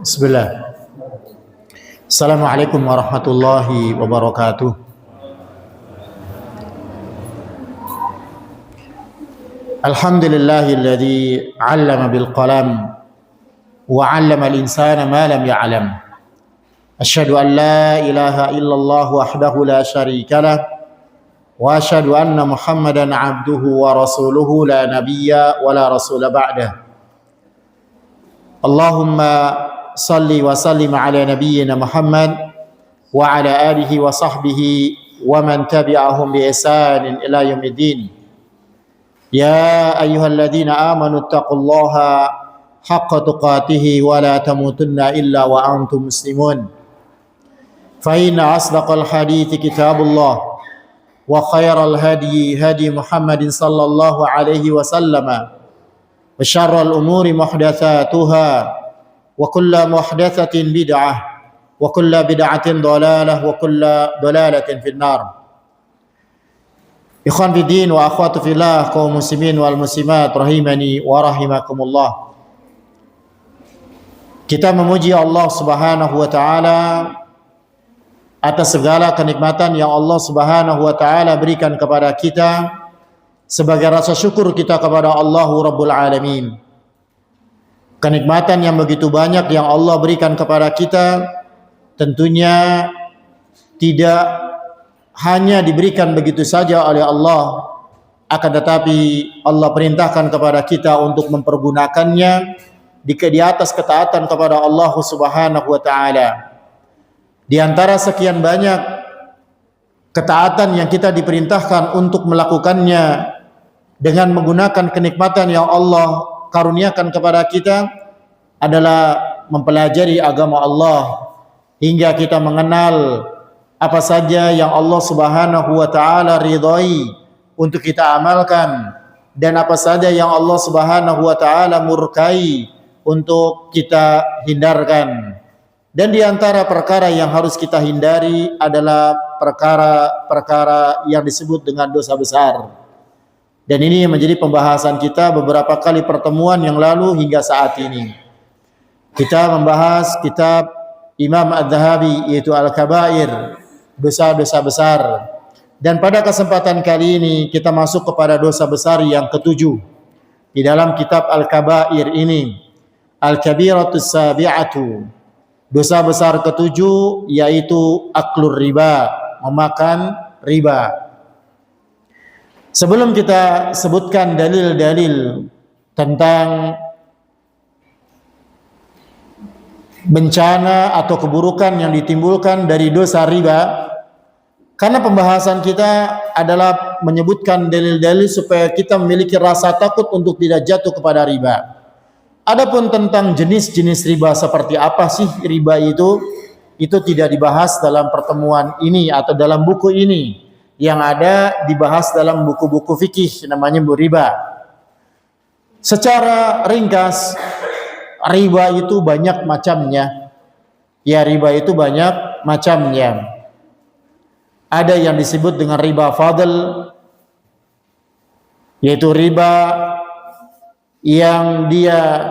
Bismillah. Assalamualaikum warahmatullahi wabarakatuh. Alhamdulillahilladzi 'allama bil qalam wa 'allama al insana ma lam ya'lam. Asyhadu an la ilaha illallah wahdahu la syarika lah wa asyhadu anna Muhammadan 'abduhu wa rasuluhu la nabiyya wa la rasula ba'dah. Allahumma salli wa sallim ala nabiyyina Muhammad wa ala alihi wa sahbihi wa man tabi'ahum bi ihsanin ila yaumiddin. Ya ayyuhalladzina amanu taqullaha haqqa tuqatih wa la tamutunna illa wa antum muslimun. Fa inna asdaqal hadithi kitabullah wa khairal hadi hadi Muhammadin sallallahu alaihi wasallam. Wa syarral umuri muhdatsatuha wa kullu muhdatsatin bid'ah wa kullu bid'atin dhalalah wa kullu dhalalatin finnar. Ikhwan fiddin wa akhwatu fillah, kaum muslimin wal muslimat rahimani wa rahimakumullah. Kita memuji Allah Subhanahu wa taala atas segala kenikmatan yang Allah Subhanahu wa taala berikan kepada kita sebagai rasa syukur kita kepada Allah Rabbul Alamin. Kenikmatan yang begitu banyak yang Allah berikan kepada kita tentunya tidak hanya diberikan begitu saja oleh Allah, akan tetapi Allah perintahkan kepada kita untuk mempergunakannya di atas ketaatan kepada Allah Subhanahu wa taala. Di antara sekian banyak ketaatan yang kita diperintahkan untuk melakukannya dengan menggunakan kenikmatan yang Allah karuniakan kepada kita adalah mempelajari agama Allah hingga kita mengenal apa saja yang Allah Subhanahu wa taala ridhai untuk kita amalkan dan apa saja yang Allah Subhanahu wa taala murkai untuk kita hindarkan. Dan di antara perkara yang harus kita hindari adalah perkara-perkara yang disebut dengan dosa besar. Dan ini menjadi pembahasan kita beberapa kali pertemuan yang lalu hingga saat ini. Kita membahas kitab Imam Az-Zahabi yaitu Al-Kabair, dosa-dosa besar. Dan pada kesempatan kali ini kita masuk kepada dosa besar yang ketujuh. Di dalam kitab Al-Kabair ini, Al-Kabiratus Sabi'atu, dosa besar ketujuh yaitu aklur riba, memakan riba. Sebelum kita sebutkan dalil-dalil tentang bencana atau keburukan yang ditimbulkan dari dosa riba, karena pembahasan kita adalah menyebutkan dalil-dalil supaya kita memiliki rasa takut untuk tidak jatuh kepada riba. Adapun tentang jenis-jenis riba seperti apa sih riba itu tidak dibahas dalam pertemuan ini atau dalam buku ini. Yang ada dibahas dalam buku-buku fikih namanya riba. Secara ringkas, riba itu banyak macamnya. Ya, riba itu banyak macamnya. Ada yang disebut dengan riba fadl, yaitu riba yang dia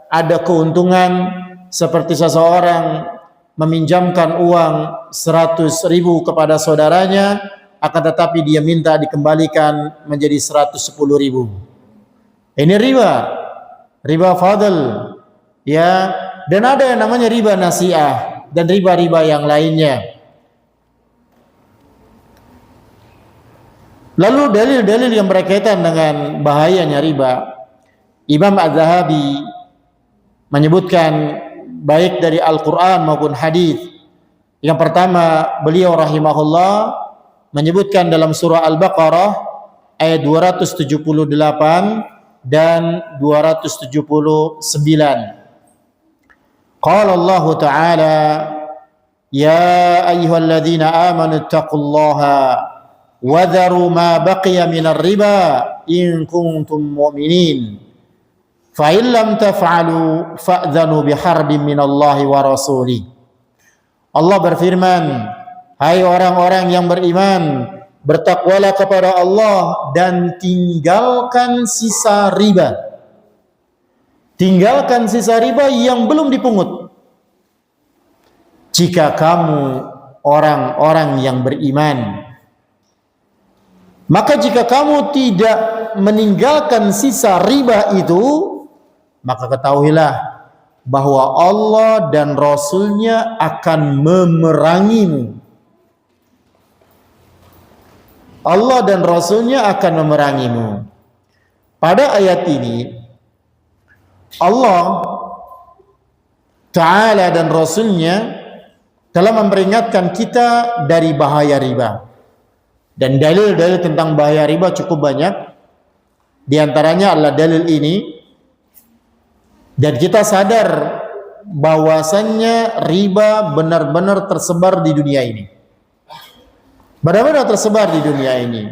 ada keuntungan seperti seseorang meminjamkan uang 100.000 kepada saudaranya, akan tetapi dia minta dikembalikan menjadi 110.000. Ini riba fadl, ya. Dan ada yang namanya riba nasi'ah dan riba-riba yang lainnya. Lalu dalil-dalil yang berkaitan dengan bahayanya riba, Imam Az-Zahabi menyebutkan baik dari Al-Quran maupun hadis. Yang pertama, beliau rahimahullah menyebutkan dalam surah Al-Baqarah ayat 278 dan 279. Qala Allah Ta'ala, ya ayyuhalladzina amanu taqullaha wa dharu ma baqiya minar riba in kuntum mu'minin fa in lam taf'alu fa'dhanu biharbin minallahi wa rasulih. Allah berfirman, hai orang-orang yang beriman, bertakwalah kepada Allah dan tinggalkan sisa riba. Tinggalkan sisa riba yang belum dipungut. Jika kamu orang-orang yang beriman, maka jika kamu tidak meninggalkan sisa riba itu, maka ketahuilah bahwa Allah dan Rasul-Nya akan memerangimu. Allah dan Rasul-Nya akan memerangimu. Pada ayat ini, Allah Ta'ala dan Rasul-Nya telah memperingatkan kita dari bahaya riba. Dan dalil-dalil tentang bahaya riba cukup banyak. Di antaranya adalah dalil ini. Dan kita sadar bahwasannya riba benar-benar tersebar di dunia ini. Benar-benar tersebar di dunia ini.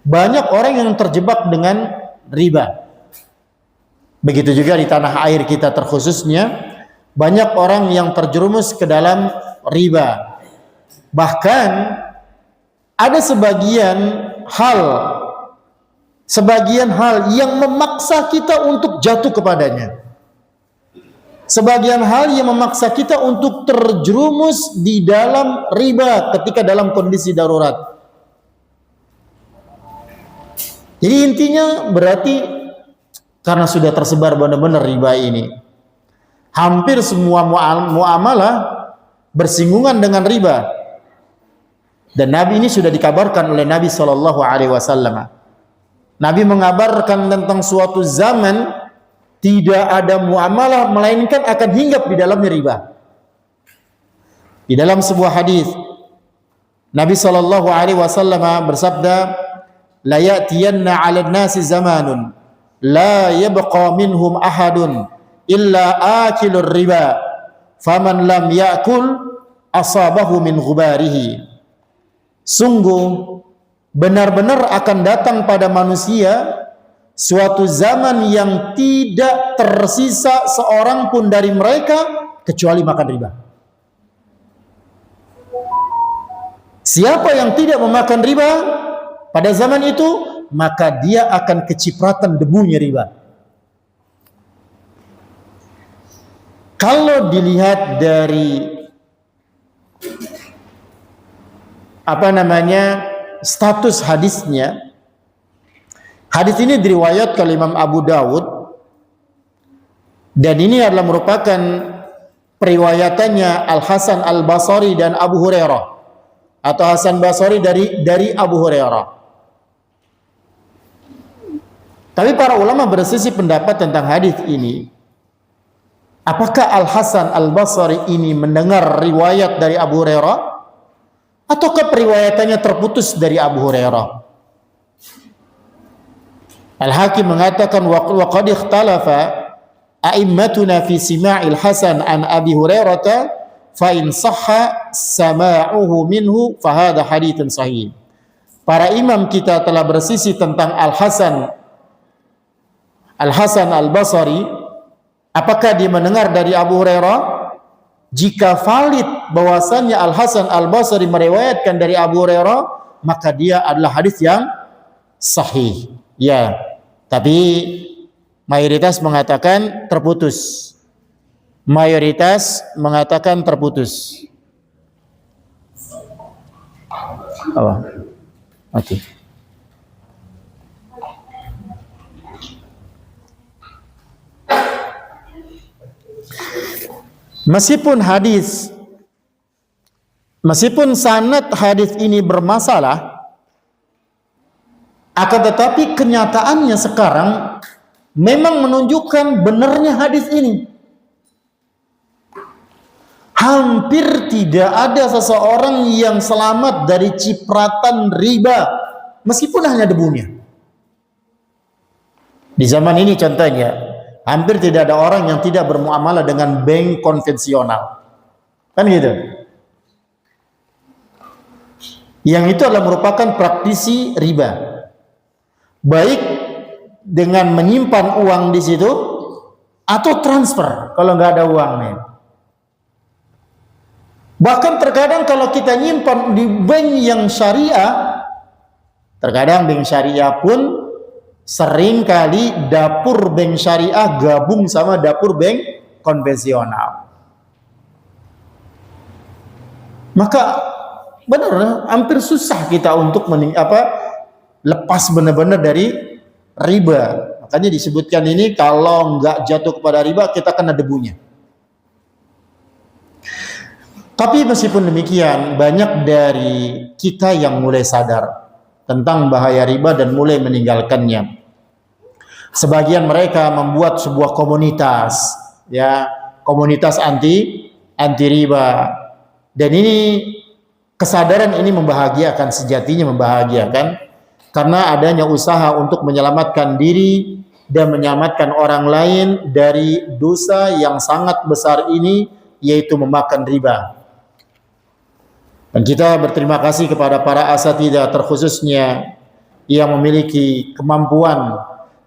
Banyak orang yang terjebak dengan riba. Begitu juga di tanah air kita terkhususnya, banyak orang yang terjerumus ke dalam riba. Bahkan ada sebagian hal yang memaksa kita untuk jatuh kepadanya. Sebagian hal yang memaksa kita untuk terjerumus di dalam riba ketika dalam kondisi darurat. Jadi intinya berarti karena sudah tersebar benar-benar riba ini, hampir semua muamalah bersinggungan dengan riba. Dan Nabi ini sudah dikabarkan oleh Nabi SAW. Nabi mengabarkan tentang suatu zaman tidak ada muamalah melainkan akan hinggap di dalamnya riba. Di dalam sebuah hadis Nabi SAW bersabda, la ya'tiyanna 'alan nasi zamanun la yabqa minhum ahadun illa akilur riba faman lam ya'kul asabahu min ghubarihi. Sungguh benar-benar akan datang pada manusia suatu zaman yang tidak tersisa seorang pun dari mereka kecuali makan riba. Siapa yang tidak memakan riba pada zaman itu, maka dia akan kecipratan debunya riba. Kalau dilihat dari status hadisnya, hadis ini diriwayatkan oleh Imam Abu Dawud, dan ini adalah merupakan periwayatannya Al Hasan Al Basri dan Abu Hurairah, atau Hasan Basri dari Abu Hurairah. Tapi para ulama berselisih pendapat tentang hadis ini. Apakah Al Hasan Al Basri ini mendengar riwayat dari Abu Hurairah, ataukah periwayatannya terputus dari Abu Hurairah? Al-Hakim mengatakan wa qad ikhtalafa a'immatuna fi sima'il Hasan an Abi Hurairah fa in sahha sama'uhu minhu fa hadha haditsun sahih. Para imam kita telah bersisi tentang Al-Hasan Al-Basri, apakah dia mendengar dari Abu Hurairah? Jika valid bahwasannya Al-Hasan Al-Basri meriwayatkan dari Abu Hurairah, maka dia adalah hadis yang sahih. Ya, tapi mayoritas mengatakan terputus. Mayoritas mengatakan terputus. Oh, oke. Meskipun sanad hadis ini bermasalah, akan tetapi kenyataannya sekarang memang menunjukkan benarnya hadis ini. Hampir tidak ada seseorang yang selamat dari cipratan riba, meskipun hanya debunya. Di zaman ini contohnya, hampir tidak ada orang yang tidak bermuamalah dengan bank konvensional. Kan gitu. Yang itu adalah merupakan praktisi riba. Baik dengan menyimpan uang di situ atau transfer kalau nggak ada uangnya. Bahkan terkadang kalau kita nyimpan di bank yang syariah, terkadang bank syariah pun sering kali dapur bank syariah gabung sama dapur bank konvensional. Maka benar hampir susah kita untuk lepas benar-benar dari riba. Makanya disebutkan ini kalau nggak jatuh kepada riba kita kena debunya. Tapi meskipun demikian banyak dari kita yang mulai sadar tentang bahaya riba dan mulai meninggalkannya. Sebagian mereka membuat sebuah komunitas, ya, komunitas anti riba. Dan ini kesadaran ini membahagiakan, sejatinya membahagiakan, karena adanya usaha untuk menyelamatkan diri dan menyelamatkan orang lain dari dosa yang sangat besar ini, yaitu memakan riba. Dan kita berterima kasih kepada para asatidzah terkhususnya yang memiliki kemampuan,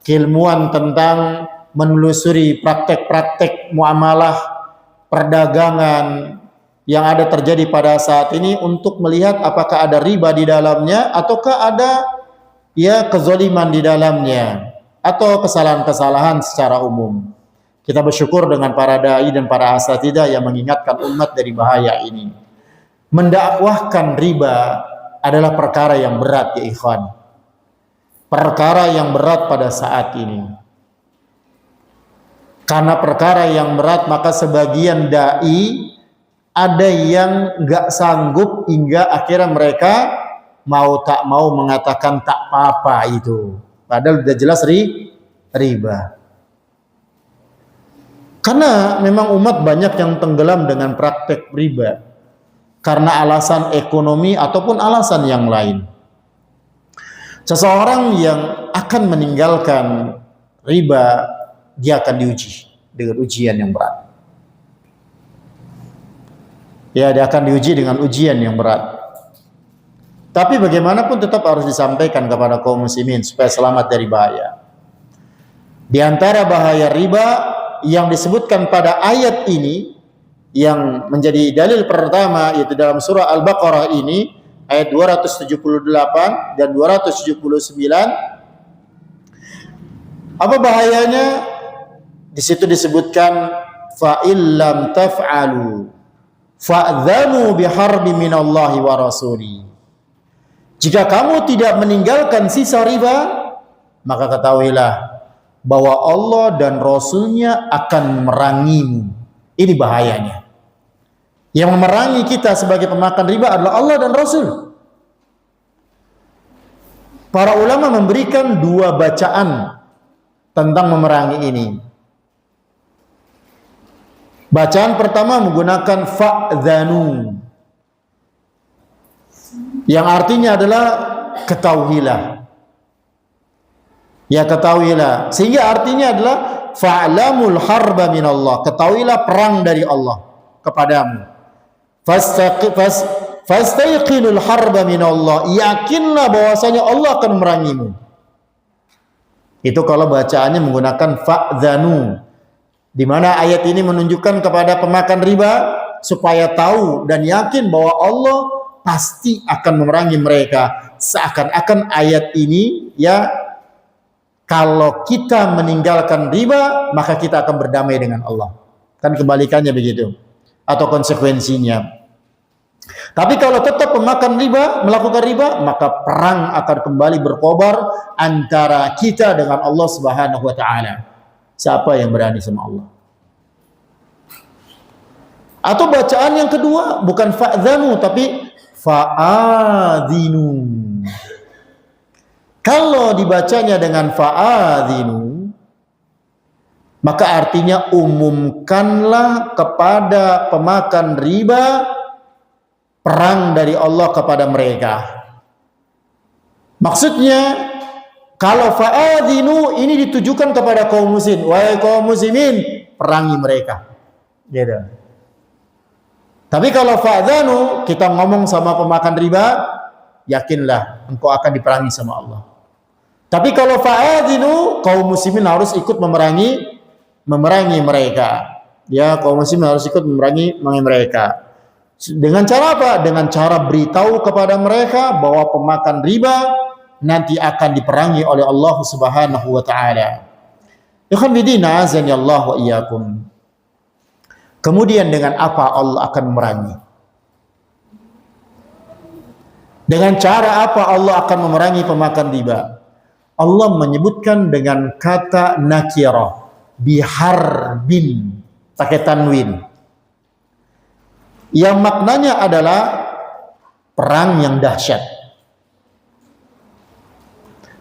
keilmuan tentang menelusuri praktek-praktek muamalah perdagangan yang ada terjadi pada saat ini untuk melihat apakah ada riba di dalamnya ataukah ada kezaliman di dalamnya atau kesalahan-kesalahan secara umum. Kita bersyukur dengan para dai dan para asatidzah yang mengingatkan umat dari bahaya ini. Mendakwahkan riba adalah perkara yang berat, ya ikhwan. Perkara yang berat pada saat ini. Karena perkara yang berat, maka sebagian dai ada yang nggak sanggup hingga akhirnya mereka mau tak mau mengatakan tak apa-apa itu. Padahal sudah jelas riba. Karena memang umat banyak yang tenggelam dengan praktek riba. Karena alasan ekonomi ataupun alasan yang lain. Seseorang yang akan meninggalkan riba, dia akan diuji dengan ujian yang berat. Ya, dia akan diuji dengan ujian yang berat. Tapi bagaimanapun tetap harus disampaikan kepada kaum muslimin supaya selamat dari bahaya. Di antara bahaya riba yang disebutkan pada ayat ini, yang menjadi dalil pertama yaitu dalam surah Al-Baqarah ini ayat 278 dan 279. Apa bahayanya? Di situ disebutkan fa illam taf'alu fa'dhanu biharbi minallahi wa rasuli. Jika kamu tidak meninggalkan sisa riba, maka ketahuilah bahwa Allah dan Rasulnya akan memerangimu. Ini bahayanya. Yang memerangi kita sebagai pemakan riba adalah Allah dan Rasul. Para ulama memberikan dua bacaan tentang memerangi ini. Bacaan pertama menggunakan fa'dhanu, yang artinya adalah ketahuilah. Ya, ketahuilah. Sehingga artinya adalah fa'lamul harba minallah, ketahuilah perang dari Allah kepadamu. Fastaiqinul harba minallah, yakinlah bahwasanya Allah akan memerangimu. Itu kalau bacaannya menggunakan fa'dhanu, di mana ayat ini menunjukkan kepada pemakan riba supaya tahu dan yakin bahwa Allah pasti akan memerangi mereka. Seakan-akan ayat ini, ya, kalau kita meninggalkan riba maka kita akan berdamai dengan Allah. Kan kebalikannya begitu, atau konsekuensinya. Tapi kalau tetap memakan riba, melakukan riba, maka perang akan kembali berkobar antara kita dengan Allah Subhanahu wa taala. Siapa yang berani sama Allah? Atau bacaan yang kedua bukan fa'dhanu tapi fa'adhinu. Kalau dibacanya dengan fa'adhinu, maka artinya umumkanlah kepada pemakan riba perang dari Allah kepada mereka. Maksudnya Kalau fa'adhinu ini ditujukan kepada kaum muslimin. Wahai kaum muslimin, perangi mereka. Gitu. Tapi kalau fa'adhanu, kita ngomong sama pemakan riba, yakinlah engkau akan diperangi sama Allah. Tapi kalau fa'adhinu, kaum muslimin harus ikut memerangi mereka. Ya, kaum muslimin harus ikut memerangi mereka. Dengan cara apa? Dengan cara beritahu kepada mereka bahwa pemakan riba nanti akan diperangi oleh Allah Subhanahu wa taala. Ikhwan fillah, azani Allah wa iyyakum. Kemudian dengan apa Allah akan memerangi? Dengan cara apa Allah akan memerangi pemakan riba? Allah menyebutkan dengan kata nakirah, biharbin, pakai tanwin. Yang maknanya adalah perang yang dahsyat.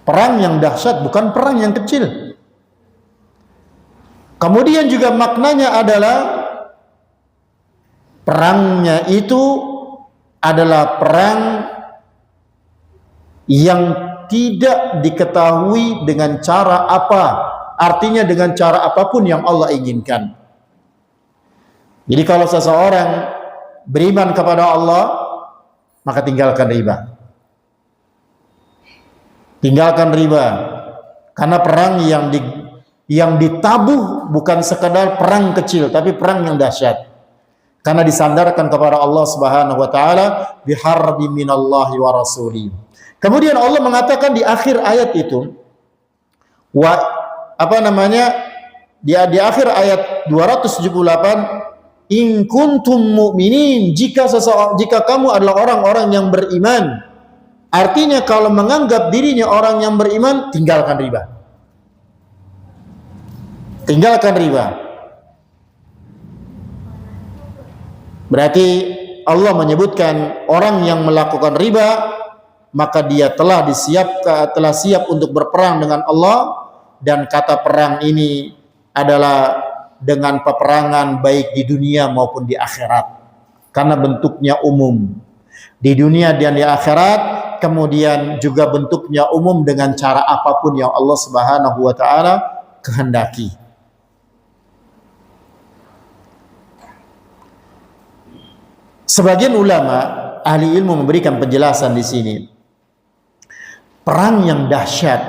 Perang yang dahsyat, bukan perang yang kecil. Kemudian juga maknanya adalah perangnya itu adalah perang yang tidak diketahui dengan cara apa. Artinya dengan cara apapun yang Allah inginkan. Jadi kalau seseorang beriman kepada Allah, maka tinggalkan riba. Tinggalkan riba. Karena perang yang ditabuh bukan sekadar perang kecil, tapi perang yang dahsyat. Karena disandarkan kepada Allah Subhanahu wa taala, biharbi minallahi wa rasuli. Kemudian Allah mengatakan di akhir ayat itu, di akhir ayat 278, in kuntum mu'minin, jika kamu adalah orang-orang yang beriman. Artinya kalau menganggap dirinya orang yang beriman, tinggalkan riba. Tinggalkan riba. Berarti Allah menyebutkan orang yang melakukan riba, maka dia telah siap untuk berperang dengan Allah, dan kata perang ini adalah dengan peperangan baik di dunia maupun di akhirat. Karena bentuknya umum. Di dunia dan di akhirat, kemudian juga bentuknya umum dengan cara apapun yang Allah Subhanahu wa taala kehendaki. Sebagian ulama ahli ilmu memberikan penjelasan di sini. Perang yang dahsyat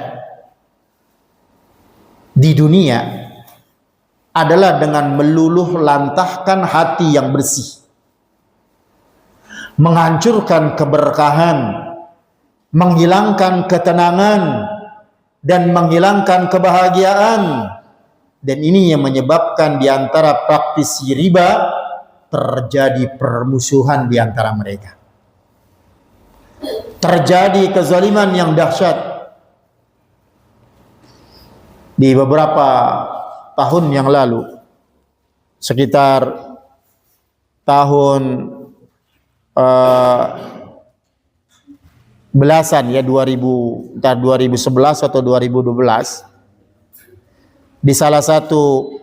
di dunia adalah dengan meluluh lantahkan hati yang bersih, menghancurkan keberkahan, menghilangkan ketenangan, dan menghilangkan kebahagiaan. Dan ini yang menyebabkan di antara praktisi riba terjadi permusuhan di antara mereka. Terjadi kezaliman yang dahsyat. Di beberapa tahun yang lalu, sekitar tahun belasan ya, 2011 atau 2012, di salah satu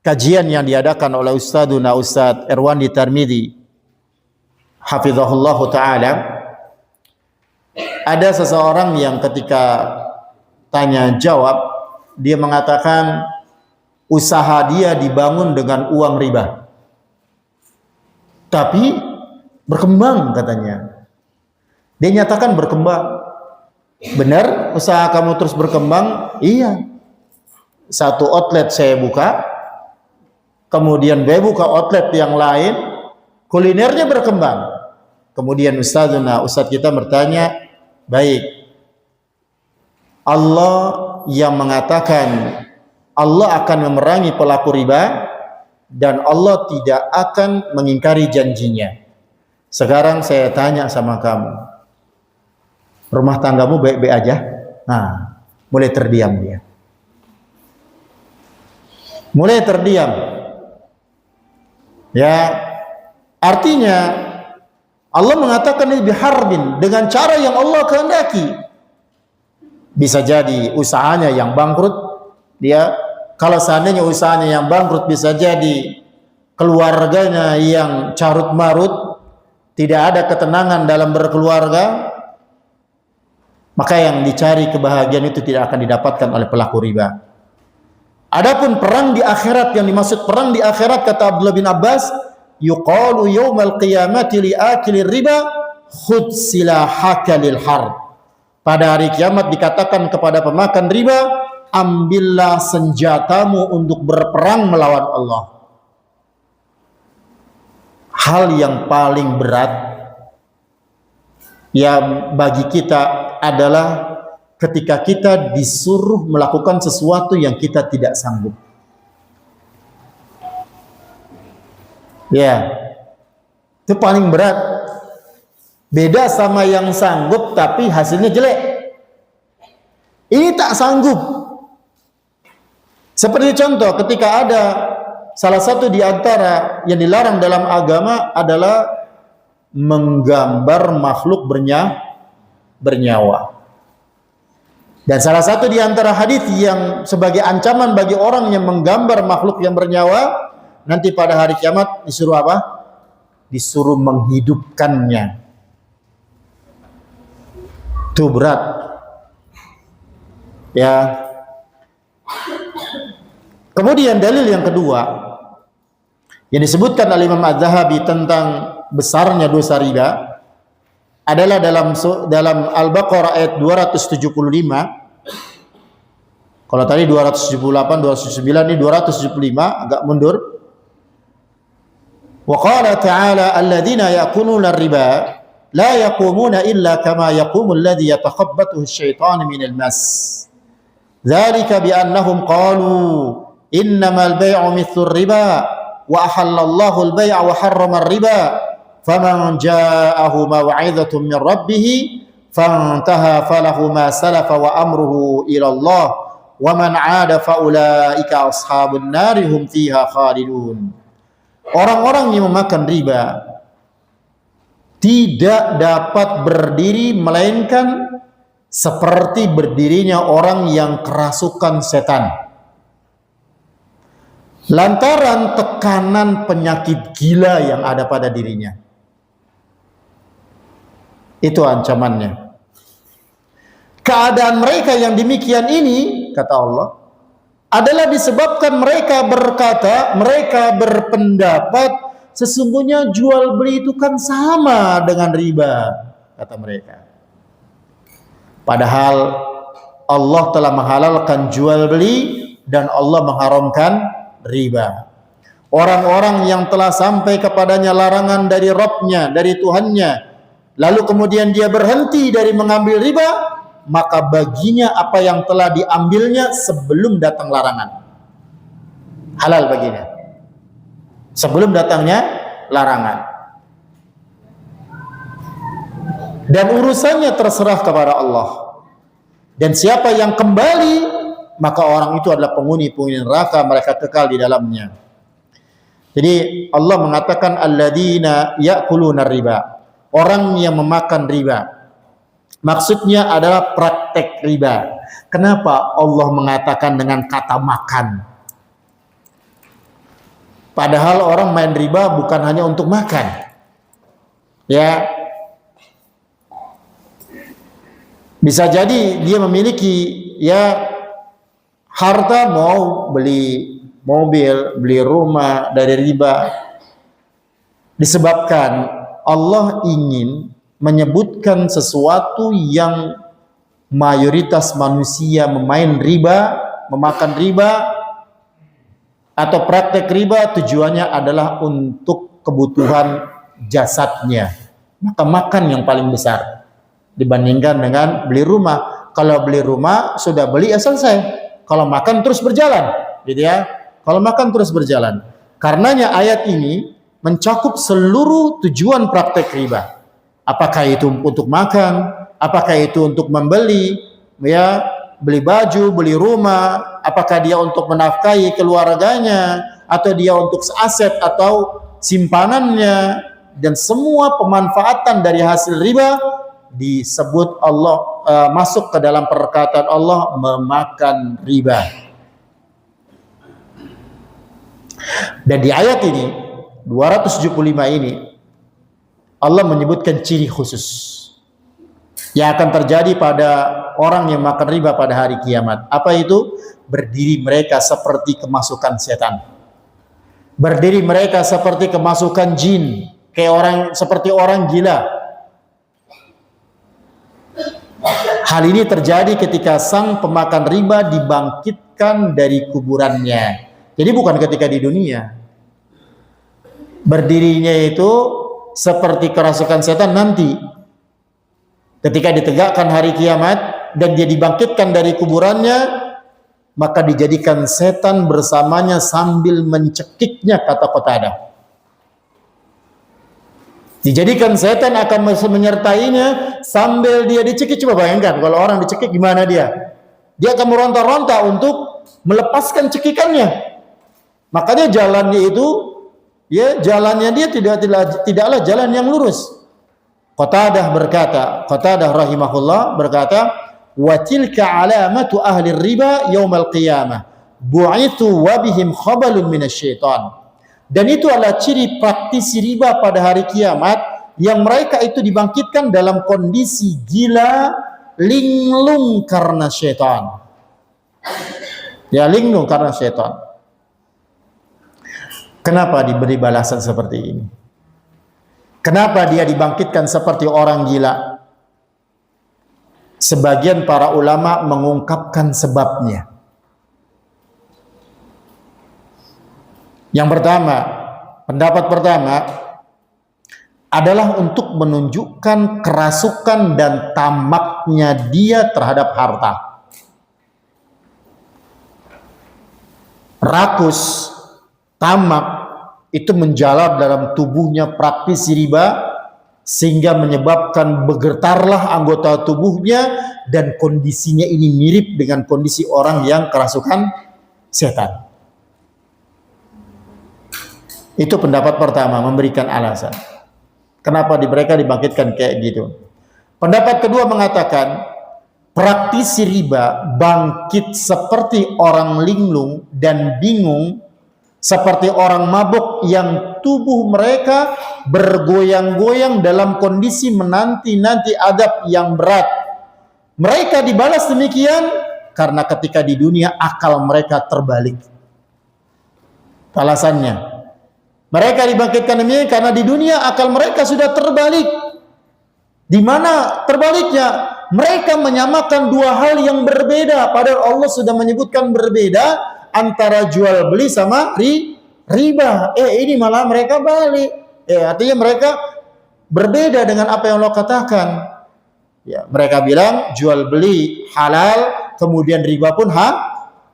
kajian yang diadakan oleh Ustadz Irwandi Tarmidhi hafizahullah ta'ala, ada seseorang yang ketika tanya jawab, dia mengatakan usaha dia dibangun dengan uang riba, tapi berkembang katanya. Dia nyatakan berkembang. Benar, usaha kamu terus berkembang? Iya. Satu outlet saya buka, kemudian saya buka outlet yang lain, kulinernya berkembang. Kemudian Ustadz kita bertanya, baik, Allah yang mengatakan Allah akan memerangi pelaku riba dan Allah tidak akan mengingkari janjinya. Sekarang saya tanya sama kamu, rumah tanggamu baik-baik aja? Nah, mulai terdiam dia. Mulai terdiam. Ya, artinya Allah mengatakan ini biharbin, dengan cara yang Allah kehendaki. Bisa jadi usahanya yang bangkrut, dia kalau seandainya usahanya yang bangkrut, bisa jadi keluarganya yang carut marut, tidak ada ketenangan dalam berkeluarga. maka yang dicari kebahagiaan itu tidak akan didapatkan oleh pelaku riba. Adapun perang di akhirat, yang dimaksud perang di akhirat kata Abdullah bin Abbas, yuqalu yaumal qiyamati li akili riba khudh silahaka lil harb. Pada hari kiamat dikatakan kepada pemakan riba, ambillah senjatamu untuk berperang melawan Allah. Hal yang paling berat yang bagi kita adalah ketika kita disuruh melakukan sesuatu yang kita tidak sanggup. Ya, itu paling berat. Beda sama yang sanggup tapi hasilnya jelek. Ini tak sanggup. Seperti contoh ketika ada salah satu di antara yang dilarang dalam agama adalah menggambar makhluk bernyawa. Dan salah satu di antara hadis yang sebagai ancaman bagi orang yang menggambar makhluk yang bernyawa, nanti pada hari kiamat disuruh apa? Disuruh menghidupkannya. Itu berat. Ya. Kemudian dalil yang kedua yang disebutkan oleh Imam Az-Zahabi tentang besarnya dosa riba adalah dalam Al-Baqarah ayat 275. Kalau tadi 278, 279, ini 275, agak mundur. Wa qala ta'ala alladzina ya'kuluna ar-riba la yaqumuna illa kama yaqumu alladhi yatakhabbathu asy-syaitanu minal mas. Dzalika bi annahum qalu innamal bay'u mithlu ar-riba wa ahallallahu al-bay'a wa harrama ar-riba faman ja'ahu maw'izatun min rabbih fantaha falahu ma salafa wa amruhu ila Allah wa man 'ada fa ulaika ashabun nari hum fiha khalidun. Orang-orang yang memakan riba tidak dapat berdiri melainkan seperti berdirinya orang yang kerasukan setan, lantaran tekanan penyakit gila yang ada pada dirinya. Itu ancamannya. Keadaan mereka yang demikian ini, kata Allah, adalah disebabkan mereka berkata, mereka berpendapat sesungguhnya jual beli itu kan sama dengan riba, kata mereka. Padahal Allah telah menghalalkan jual beli dan Allah mengharamkan riba. Orang-orang yang telah sampai kepadanya larangan dari Rabb-nya, dari Tuhannya, lalu kemudian dia berhenti dari mengambil riba, maka baginya apa yang telah diambilnya sebelum datang larangan. Halal baginya. Sebelum datangnya larangan. Dan urusannya terserah kepada Allah. Dan siapa yang kembali, maka orang itu adalah penghuni neraka, mereka kekal di dalamnya. Jadi Allah mengatakan alladzina ya'kuluna riba, orang yang memakan riba. Maksudnya adalah praktek riba. Kenapa Allah mengatakan dengan kata makan? Padahal orang main riba bukan hanya untuk makan. Ya. Bisa jadi dia memiliki ya harta, mau beli mobil, beli rumah dari riba. Disebabkan Allah ingin menyebutkan sesuatu yang mayoritas manusia memain riba, memakan riba, atau praktek riba tujuannya adalah untuk kebutuhan jasadnya. Maka makan yang paling besar dibandingkan dengan beli rumah. Kalau beli rumah sudah beli ya selesai. Kalau makan terus berjalan, gitu ya. Kalau makan terus berjalan. Karenanya ayat ini mencakup seluruh tujuan praktek riba. Apakah itu untuk makan, apakah itu untuk membeli, ya, beli baju, beli rumah, apakah dia untuk menafkahi keluarganya, atau dia untuk aset atau simpanannya, dan semua pemanfaatan dari hasil riba disebut Allah masuk ke dalam perkataan Allah memakan riba. Dan di ayat ini 275 ini Allah menyebutkan ciri khusus, yang akan terjadi pada orang yang makan riba pada hari kiamat. Apa itu? Berdiri mereka seperti kemasukan setan. Berdiri mereka seperti kemasukan jin, seperti orang gila. Hal ini terjadi ketika sang pemakan riba dibangkitkan dari kuburannya. Jadi bukan ketika di dunia. Berdirinya itu seperti kerasukan setan nanti. Ketika ditegakkan hari kiamat dan dia dibangkitkan dari kuburannya, maka dijadikan setan bersamanya sambil mencekiknya, kata Qatadah. Dijadikan setan akan menyertainya sambil dia dicekik. Coba bayangkan kalau orang dicekik gimana dia? Dia akan meronta-ronta untuk melepaskan cekikannya. Makanya jalannya itu, ya jalannya dia tidaklah jalan yang lurus. Qatadah rahimahullah berkata, wa tilka alamatu ahli riba yaumal qiyamah bu'ithu wa bihim khabalun minasyaitan. Dan itu adalah ciri praktisi riba pada hari kiamat, yang mereka itu dibangkitkan dalam kondisi gila, linglung karena syaitan. Ya, linglung karena syaitan. Kenapa diberi balasan seperti ini? Kenapa dia dibangkitkan seperti orang gila? Sebagian para ulama mengungkapkan sebabnya. Yang pertama, pendapat pertama adalah untuk menunjukkan kerasukan dan tamaknya dia terhadap harta. Rakus, tamak itu menjalar dalam tubuhnya praktisi riba, sehingga menyebabkan bergetarlah anggota tubuhnya, dan kondisinya ini mirip dengan kondisi orang yang kerasukan setan. Itu pendapat pertama, memberikan alasan kenapa mereka dibangkitkan kayak gitu. Pendapat kedua mengatakan praktisi riba bangkit seperti orang linglung dan bingung, seperti orang mabuk yang tubuh mereka bergoyang-goyang dalam kondisi menanti-nanti adab yang berat. Mereka dibalas demikian karena ketika di dunia akal mereka terbalik. Alasannya, mereka dibangkitkan demikian karena di dunia akal mereka sudah terbalik. Di mana terbaliknya? Mereka menyamakan dua hal yang berbeda, padahal Allah sudah menyebutkan berbeda antara jual beli sama riba. Ini malah mereka balik. Artinya mereka berbeda dengan apa yang Allah katakan. Ya, mereka bilang jual beli halal, kemudian riba pun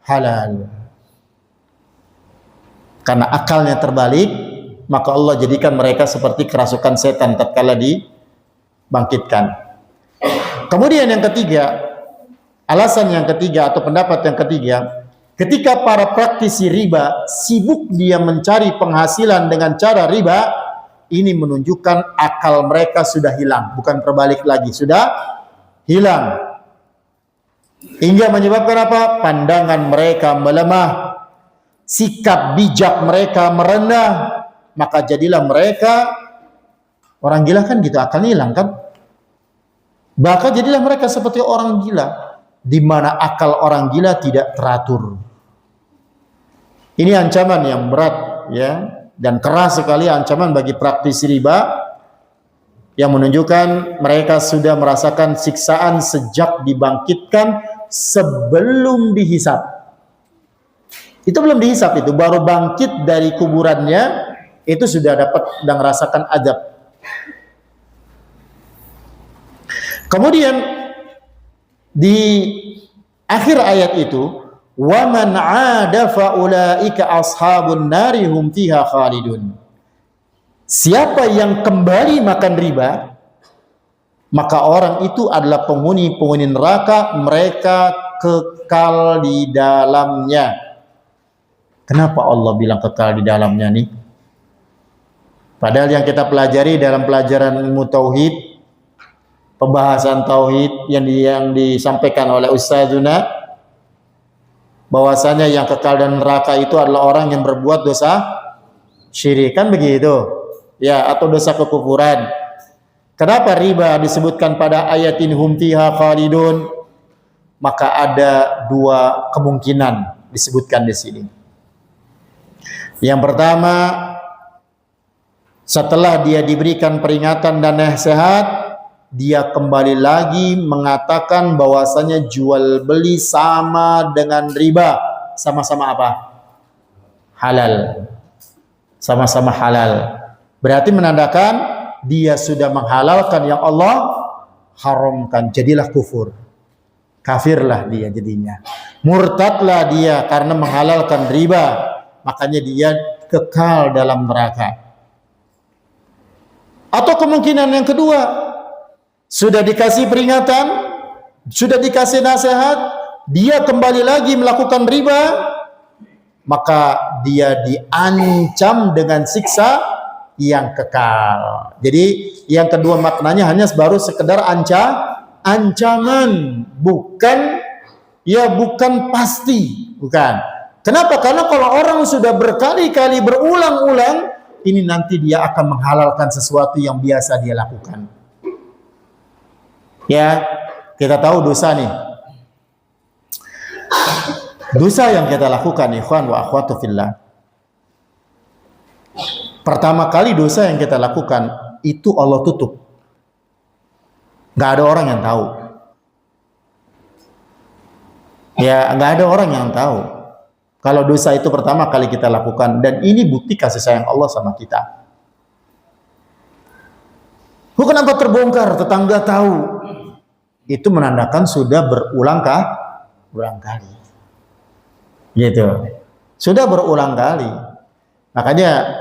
halal. Karena akalnya terbalik, maka Allah jadikan mereka seperti kerasukan setan tatkala dibangkitkan. Kemudian yang ketiga, alasan yang ketiga atau pendapat yang ketiga, ketika para praktisi riba sibuk dia mencari penghasilan dengan cara riba, ini menunjukkan akal mereka sudah hilang, bukan terbalik lagi, sudah hilang. Hingga menyebabkan apa? Pandangan mereka melemah, sikap bijak mereka merendah, maka jadilah mereka orang gila kan gitu, akalnya hilang kan? Bahkan jadilah mereka seperti orang gila, di mana akal orang gila tidak teratur. Ini ancaman yang berat, ya, dan keras sekali ancaman bagi praktisi riba, yang menunjukkan mereka sudah merasakan siksaan sejak dibangkitkan sebelum dihisab. Itu belum dihisab, itu baru bangkit dari kuburannya, itu sudah dan merasakan azab. Kemudian di akhir ayat itu, wa man 'ada fa ulaika ashabun nari hum fiha khalidun. Siapa yang kembali makan riba, maka orang itu adalah penghuni neraka, mereka kekal di dalamnya. Kenapa Allah bilang kekal di dalamnya nih? Padahal yang kita pelajari dalam pelajaran ilmu tauhid, pembahasan tauhid yang disampaikan oleh Ustazuna, bahwasanya yang kekal dan neraka itu adalah orang yang berbuat dosa syirik, kan begitu ya, atau dosa kekufuran. Kenapa riba disebutkan pada ayat ini hum fiha khalidun? Maka ada dua kemungkinan disebutkan di sini. Yang pertama, setelah dia diberikan peringatan dan nasihat, dia kembali lagi mengatakan bahwasanya jual beli sama dengan riba. Sama-sama apa? Halal. Sama-sama halal. Berarti menandakan dia sudah menghalalkan yang Allah haramkan. Jadilah kufur. Kafirlah dia jadinya. Murtadlah dia karena menghalalkan riba. Makanya dia kekal dalam neraka. Atau kemungkinan yang kedua, sudah dikasih peringatan, sudah dikasih nasihat, dia kembali lagi melakukan riba, maka dia diancam dengan siksa yang kekal. Jadi yang kedua maknanya hanya baru sekedar ancaman, bukan pasti, bukan. Kenapa? Karena kalau orang sudah berkali-kali berulang-ulang, ini nanti dia akan menghalalkan sesuatu yang biasa dia lakukan. Ya, kita tahu dosa nih. Dosa yang kita lakukan, ikhwan wa akhwatu fillah. Pertama kali dosa yang kita lakukan, itu Allah tutup. Gak ada orang yang tahu. Ya, gak ada orang yang tahu. Kalau dosa itu pertama kali kita lakukan. Dan ini bukti kasih sayang Allah sama kita. Kenapa terbongkar? Tetangga tahu. Itu menandakan sudah berulang kali. Gitu. Sudah berulang kali. Makanya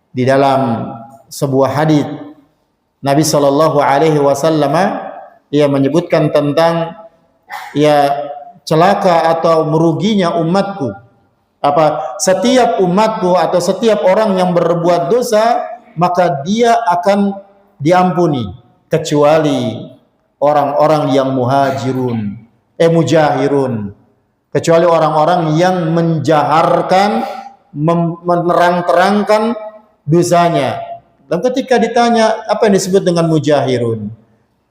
di dalam sebuah hadis Nabi SAW ia menyebutkan tentang celaka atau meruginya umatku. Setiap umatku atau setiap orang yang berbuat dosa, maka dia akan diampuni kecuali orang-orang yang mujahirun, kecuali orang-orang yang menjaharkan, menerang-terangkan dosanya. Dan ketika ditanya apa yang disebut dengan mujahirun,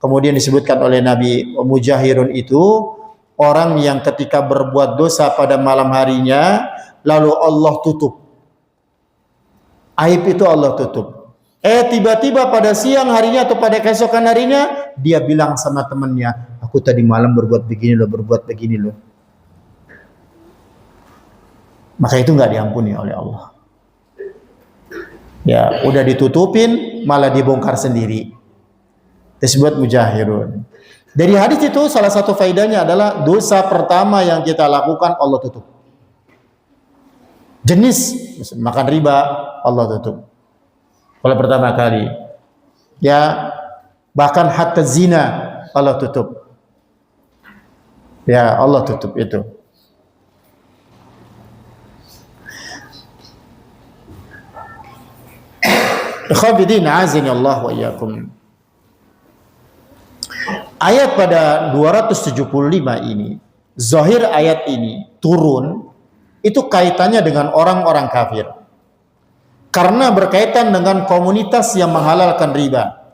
kemudian disebutkan oleh Nabi, mujahirun itu orang yang ketika berbuat dosa pada malam harinya, lalu Allah tutup. Aib itu Allah tutup. Tiba-tiba pada siang harinya atau pada keesokan harinya, dia bilang sama temannya, aku tadi malam berbuat begini loh. Maka itu nggak diampuni oleh Allah. Ya, udah ditutupin, malah dibongkar sendiri. Disebut mujahirun. Dari hadis itu salah satu faedahnya adalah dosa pertama yang kita lakukan Allah tutup. Jenis makan riba Allah tutup. Kalau pertama kali. Ya, bahkan hatta zina Allah tutup. Ya, Allah tutup itu. Ikhwatiddin azani Allah wa iyyakum. Ayat pada 275 ini, zahir ayat ini turun, itu kaitannya dengan orang-orang kafir. Karena berkaitan dengan komunitas yang menghalalkan riba.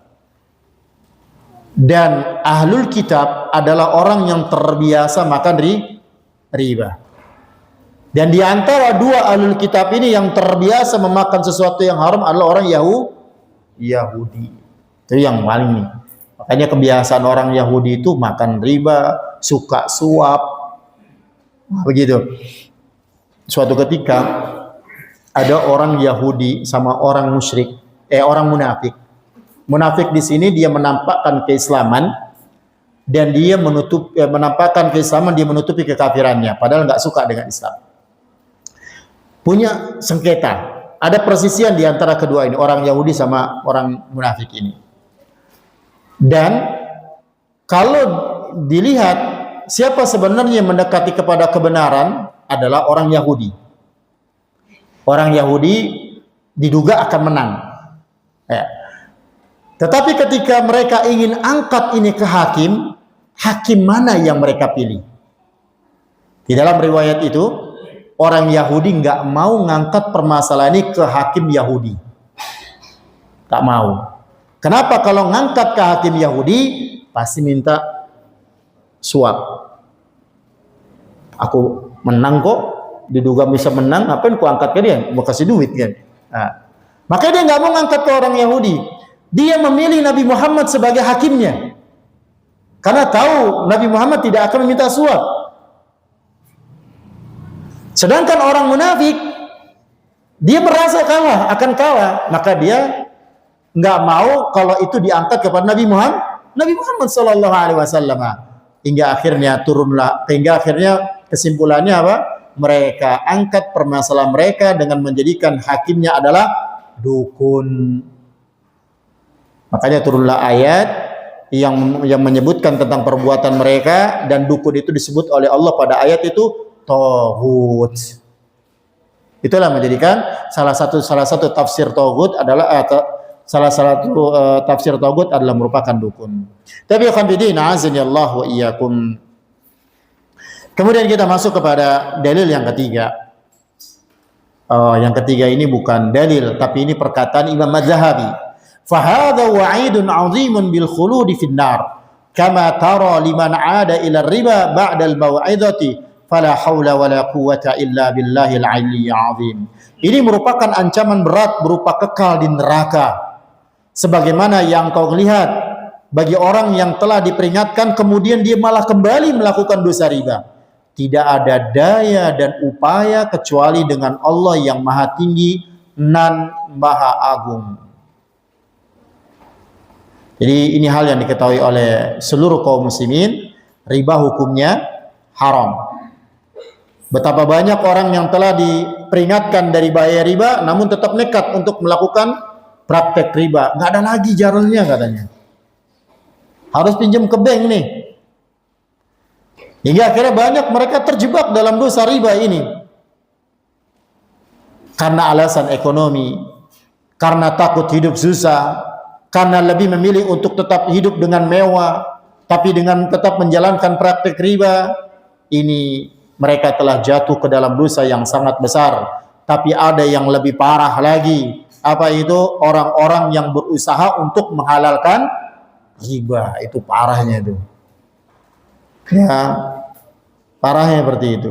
Dan ahlul kitab adalah orang yang terbiasa makan riba. Dan di antara dua ahlul kitab ini yang terbiasa memakan sesuatu yang haram adalah orang Yahudi. Itu yang paling nih. Makanya kebiasaan orang Yahudi itu makan riba, suka suap. Begitu. Suatu ketika ada orang Yahudi sama orang musyrik, orang munafik. Munafik di sini dia menampakkan keislaman dan dia menampakkan keislaman, dia menutupi kekafirannya, padahal nggak suka dengan Islam. Punya sengketa, ada persisian di antara kedua ini, orang Yahudi sama orang munafik ini. Dan kalau dilihat siapa sebenarnya yang mendekati kepada kebenaran adalah orang Yahudi. Orang Yahudi diduga akan menang. Ya. Tetapi ketika mereka ingin angkat ini ke hakim mana yang mereka pilih? Di dalam riwayat itu, orang Yahudi nggak mau ngangkat permasalahan ini ke hakim Yahudi. Tak mau. Kenapa kalau ngangkat ke hakim Yahudi pasti minta suap? Aku menang kok, diduga bisa menang, ngapain ku angkat ke dia? Mau kasih duit kan? Nah, makanya dia nggak mau ngangkat ke orang Yahudi. Dia memilih Nabi Muhammad sebagai hakimnya. Karena tahu Nabi Muhammad tidak akan meminta suap. Sedangkan orang munafik, dia merasa kalah, akan kalah. Maka dia nggak mau kalau itu diangkat kepada Nabi Muhammad Sallallahu Alaihi Wasallam. Hingga akhirnya kesimpulannya apa? Mereka angkat permasalahan mereka dengan menjadikan hakimnya adalah dukun. Makanya turunlah ayat yang menyebutkan tentang perbuatan mereka, dan dukun itu disebut oleh Allah pada ayat itu taghut. Itulah menjadikan salah satu tafsir taghut adalah tafsir taghut adalah merupakan dukun. Tapi khambidin azani Allah wa iyyakum. Kemudian kita masuk kepada dalil yang ketiga. Yang ketiga ini bukan dalil, tapi ini perkataan Imam Az-Zahabi. فهذا وعيد عظيم بالخلود في النار كما ترى لمن عاد إلى الربا بعد الموعظة فلا حول ولا قوة إلا بالله العلي العظيم. Ini merupakan ancaman berat berupa kekal di neraka, sebagaimana yang kau lihat bagi orang yang telah diperingatkan kemudian dia malah kembali melakukan dosa riba. Tidak ada daya dan upaya kecuali dengan Allah yang maha tinggi nan maha agung. Jadi ini hal yang diketahui oleh seluruh kaum muslimin, riba hukumnya haram. Betapa banyak orang yang telah diperingatkan dari bahaya riba namun tetap nekat untuk melakukan praktek riba. Nggak ada lagi jalannya katanya. Harus pinjam ke bank nih. Hingga akhirnya banyak mereka terjebak dalam dosa riba ini. Karena alasan ekonomi, karena takut hidup susah, karena lebih memilih untuk tetap hidup dengan mewah, tapi dengan tetap menjalankan praktek riba, ini mereka telah jatuh ke dalam dosa yang sangat besar. Tapi ada yang lebih parah lagi. Apa itu? Orang-orang yang berusaha untuk menghalalkan riba. Itu parahnya itu. Ya, parahnya seperti itu.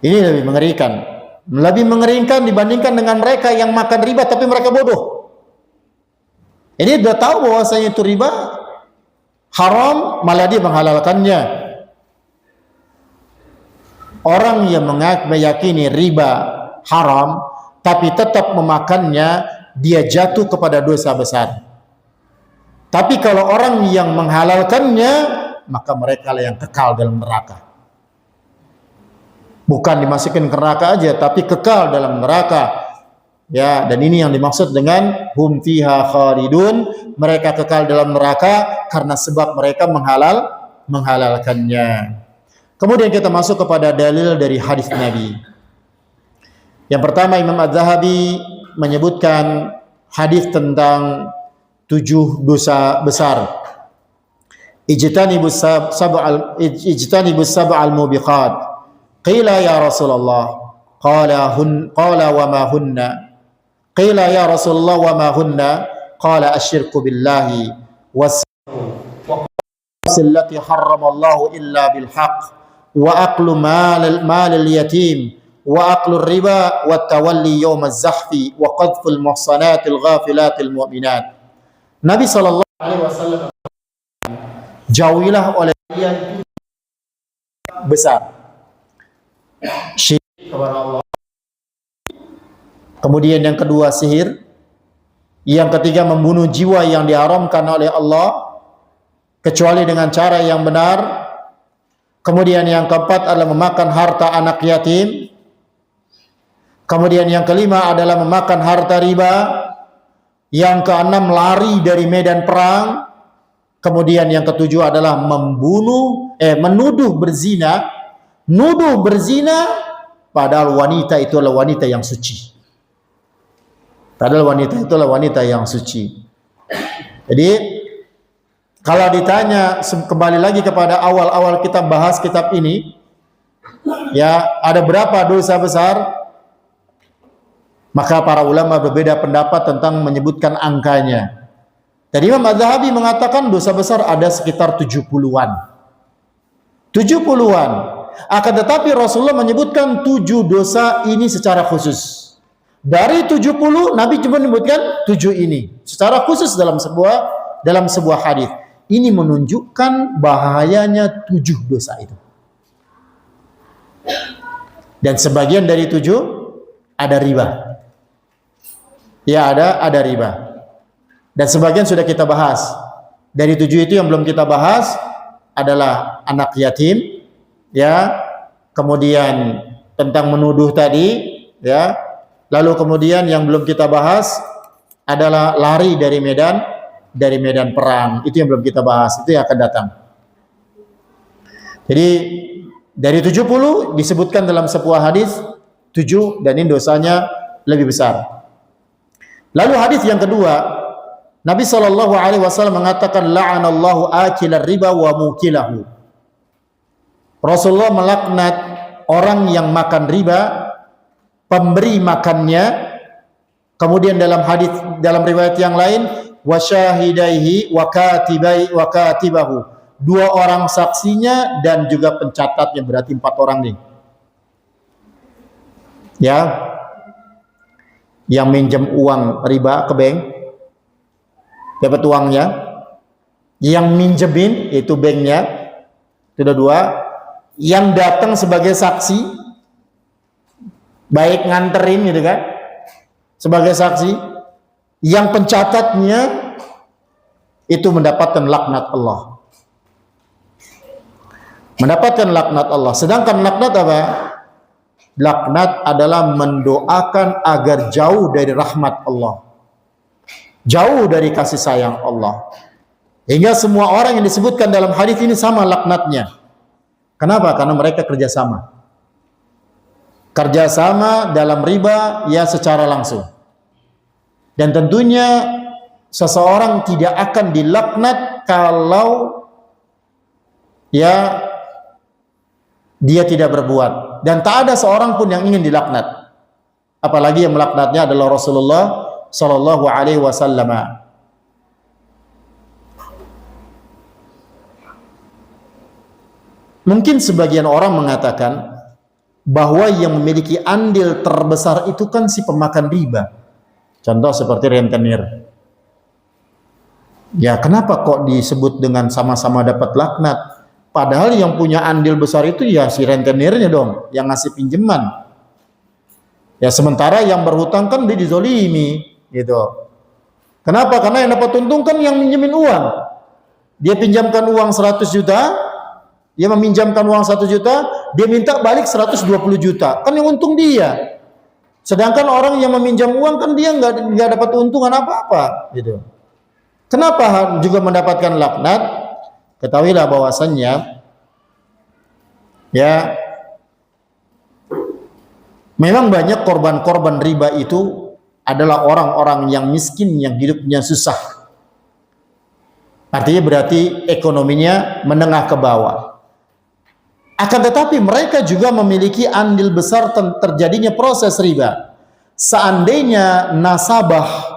Ini lebih mengerikan. Lebih mengerikan dibandingkan dengan mereka yang makan riba tapi mereka bodoh. Ini sudah tahu bahwasanya itu riba haram, malah dia menghalalkannya. Orang yang meyakini riba haram tapi tetap memakannya, dia jatuh kepada dosa besar. Tapi kalau orang yang menghalalkannya, maka mereka lah yang kekal dalam neraka. Bukan dimasukkan ke neraka aja, tapi kekal dalam neraka. Ya, dan ini yang dimaksud dengan hum fiha khalidun, mereka kekal dalam neraka karena sebab mereka menghalalkannya. Kemudian kita masuk kepada dalil dari hadis Nabi. Yang pertama, Imam Az-Zahabi menyebutkan hadis tentang 7 dosa besar. Ijtanibus sab'al mubiqat. Qila ya Rasulullah, qala wa ma hunna. Qila ya Rasulullah wa ma hunna, qala asyirku billahi wasallati harramallahu illa bilhaq wa aqlu malal yatim wa aqlu riba wa tawalli yawmaz zahfi wa qadful muhsanatil ghafilatil mu'minat. Nabi sallallahu alaihi wasallam, jauhilah oleh kalian besar syirik kepada Allah. Kemudian yang kedua sihir, yang ketiga membunuh jiwa yang diharamkan oleh Allah kecuali dengan cara yang benar. Kemudian yang keempat adalah memakan harta anak yatim. Kemudian yang kelima adalah memakan harta riba. Yang keenam lari dari medan perang. Kemudian yang ketujuh adalah menuduh berzina. Nuduh berzina padahal wanita itu adalah wanita yang suci. Padahal wanita itulah wanita yang suci. Jadi kalau ditanya kembali lagi kepada awal-awal kita bahas kitab ini, ya ada berapa dosa besar? Maka para ulama berbeda pendapat tentang menyebutkan angkanya. Dan Imam Az-Zahabi mengatakan dosa besar ada sekitar 70-an. 70-an. Akan tetapi Rasulullah menyebutkan 7 dosa ini secara khusus. Dari 70 Nabi cuma menyebutkan 7 ini secara khusus dalam sebuah hadis. Ini menunjukkan bahayanya 7 dosa itu. Dan sebagian dari 7 ada riba. Ya, ada riba. Dan sebagian sudah kita bahas. Dari 7 itu yang belum kita bahas adalah anak yatim, ya. Kemudian tentang menuduh tadi, ya. Lalu kemudian yang belum kita bahas adalah lari dari medan perang. Itu yang belum kita bahas, itu yang akan datang. Jadi dari 70 disebutkan dalam sebuah hadis 7, dan ini dosanya lebih besar. Lalu hadis yang kedua, Nabi SAW mengatakan la'anallahu akilar riba wa mukilahu. Rasulullah melaknat orang yang makan riba, pemberi makannya. Kemudian dalam hadis, dalam riwayat yang lain, wa syahidaihi wa katibahu. 2 orang saksinya dan juga pencatatnya, berarti 4 orang nih. Ya. Yang minjem uang riba ke bank, dapat uangnya. Yang minjemin itu banknya, sudah 2. Yang datang sebagai saksi, baik nganterin gitu kan, sebagai saksi. Yang pencatatnya itu mendapatkan laknat Allah. Mendapatkan laknat Allah. Sedangkan laknat apa? Laknat adalah mendoakan agar jauh dari rahmat Allah, jauh dari kasih sayang Allah. Hingga semua orang yang disebutkan dalam hadis ini sama laknatnya. Kenapa? Karena mereka kerjasama. Kerjasama dalam riba, ya, secara langsung. Dan tentunya seseorang tidak akan dilaknat kalau ya dia tidak berbuat. Dan tak ada seorang pun yang ingin dilaknat. Apalagi yang melaknatnya adalah Rasulullah sallallahu alaihi wasallam. Mungkin sebagian orang mengatakan bahwa yang memiliki andil terbesar itu kan si pemakan riba. Contoh seperti rentenir. Ya, kenapa kok disebut dengan sama-sama dapat laknat? Padahal yang punya andil besar itu ya si rentenirnya dong, yang ngasih pinjaman. Ya, sementara yang berhutang kan dia dizolimi, gitu. Kenapa? Karena yang dapat untung kan yang minjemin uang. Dia pinjamkan uang 100 juta, dia meminjamkan uang 1 juta, dia minta balik 120 juta. Kan yang untung dia. Sedangkan orang yang meminjam uang kan dia nggak dapat untungan apa-apa, gitu. Kenapa juga mendapatkan laknat? Ketahuilah bahwasannya ya memang banyak korban-korban riba itu adalah orang-orang yang miskin, yang hidupnya susah. Artinya berarti ekonominya menengah ke bawah. Akan tetapi mereka juga memiliki andil besar terjadinya proses riba. Seandainya nasabah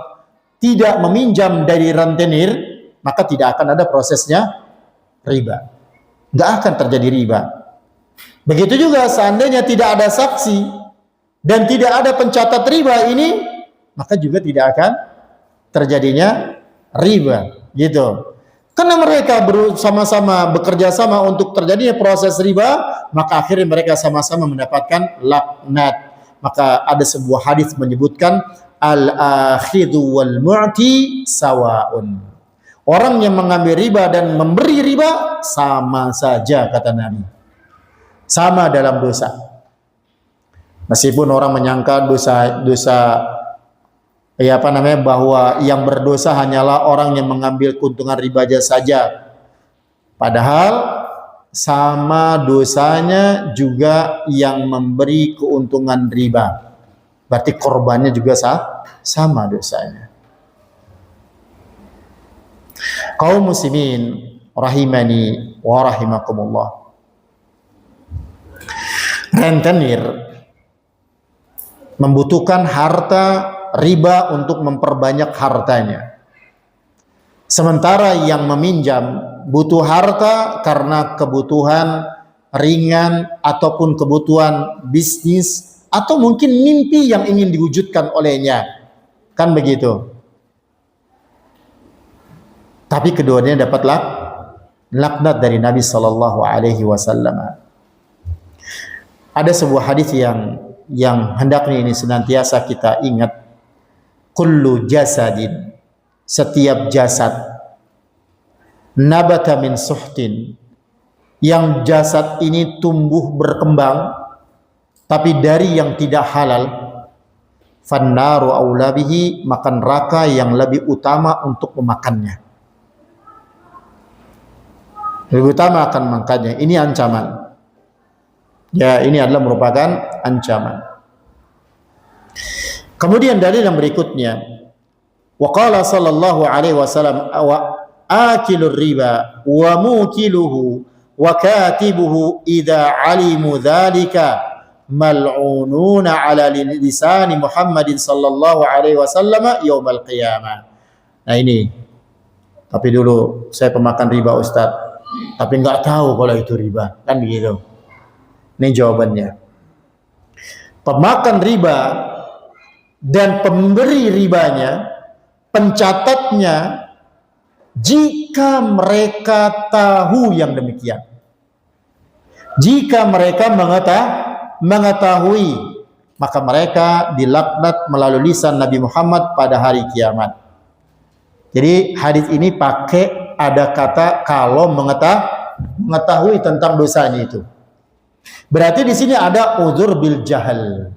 tidak meminjam dari rentenir, maka tidak akan ada prosesnya riba. Nggak akan terjadi riba. Begitu juga seandainya tidak ada saksi dan tidak ada pencatat riba ini, maka juga tidak akan terjadinya riba, gitu. Karena mereka sama-sama bekerja sama untuk terjadinya proses riba, maka akhirnya mereka sama-sama mendapatkan laknat. Maka ada sebuah hadis menyebutkan al-akhidhu wal mu'ti sawaun. Orang yang mengambil riba dan memberi riba sama saja, kata Nabi. Sama dalam dosa. Meskipun orang menyangka bahwa yang berdosa hanyalah orang yang mengambil keuntungan riba saja. Padahal sama dosanya juga yang memberi keuntungan riba. Berarti korbannya juga sama dosanya. Kaum muslimin rahimani wa rahimakumullah. Rentenir membutuhkan harta riba untuk memperbanyak hartanya. Sementara yang meminjam butuh harta karena kebutuhan ringan ataupun kebutuhan bisnis atau mungkin mimpi yang ingin diwujudkan olehnya. Kan begitu. Tapi keduanya dapatlah laknat dari Nabi sallallahu alaihi wasallam. Ada sebuah hadis yang hendaknya ini senantiasa kita ingat. Kullu jasadin, setiap jasad, nabata min suhtin, yang jasad ini tumbuh berkembang tapi dari yang tidak halal, fannaru aula bihi, maka neraka yang lebih utama untuk memakannya. Lebih utama akan makannya. Ini ancaman. Ya, ini adalah merupakan ancaman. Kemudian dalil yang berikutnya, wa qala sallallahu alaihi wasallam wa akilur riba wa mukiluhu wa katibuhu idza alimu dzalika mal'ununa ala lisani Muhammadin sallallahu alaihi wasallam yaumal qiyamah. Nah ini. Tapi dulu saya pemakan riba Ustaz, tapi enggak tahu kalau itu riba. Kan begitu. Ini jawabannya. Pemakan riba dan pemberi ribanya, pencatatnya, jika mereka tahu yang demikian, jika mereka mengetahui, maka mereka dilaknat melalui lisan Nabi Muhammad pada hari kiamat. Jadi hadis ini pakai ada kata kalau mengetahui tentang dosanya itu. Berarti di sini ada uzur bil jahal.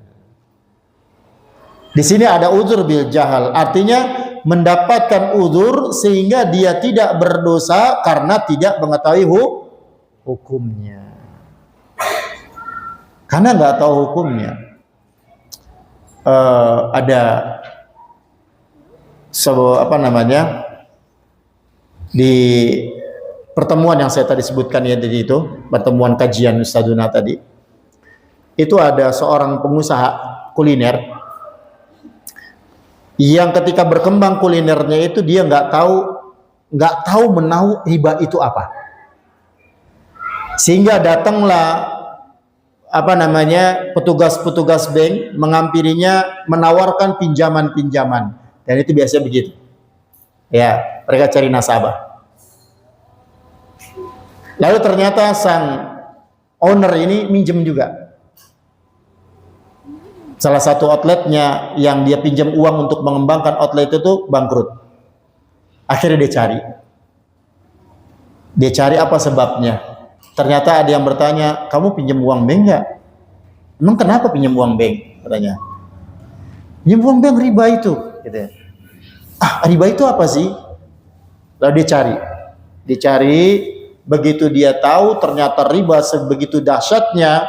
Di sini ada uzur bil jahal, artinya mendapatkan uzur sehingga dia tidak berdosa karena tidak mengetahui hukumnya. Karena nggak tahu hukumnya. Ada di pertemuan yang saya tadi sebutkan ya tadi itu, pertemuan kajian Ustadzuna tadi, itu ada seorang pengusaha kuliner yang ketika berkembang kulinernya itu dia nggak tahu menahu riba itu apa, sehingga datanglah petugas-petugas bank menghampirinya menawarkan pinjaman-pinjaman, dan itu biasanya begitu ya, mereka cari nasabah. Lalu ternyata sang owner ini minjem juga. Salah satu outletnya yang dia pinjam uang untuk mengembangkan outlet itu bangkrut. Akhirnya dia cari apa sebabnya. Ternyata ada yang bertanya, kamu pinjam uang bank nggak? Emang kenapa pinjam uang bank? Katanya, pinjam uang bank riba itu. Gitu ya. Riba itu apa sih? Lalu dia cari, begitu dia tahu ternyata riba sebegitu dahsyatnya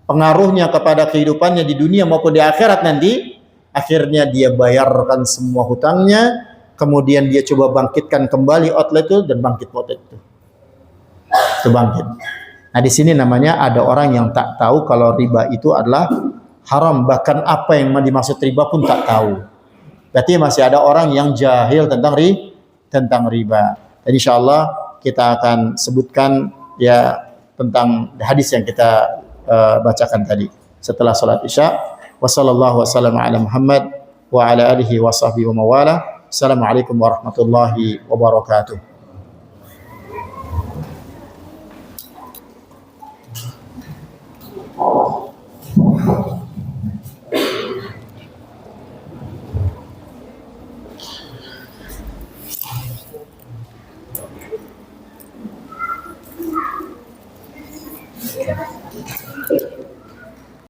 pengaruhnya kepada kehidupannya di dunia maupun di akhirat nanti, akhirnya dia bayarkan semua hutangnya, kemudian dia coba bangkitkan kembali outlet itu dan bangkit outlet itu. Bangkit. Nah, di sini namanya ada orang yang tak tahu kalau riba itu adalah haram, bahkan apa yang dimaksud riba pun tak tahu. Berarti masih ada orang yang jahil tentang riba. Dan insyaallah kita akan sebutkan ya tentang hadis yang kita bacakan tadi setelah salat Isya. Wassallallahu wasallam ala Muhammad wa ala alihi wa sahbihi wa mawala. Assalamualaikum warahmatullahi wabarakatuh.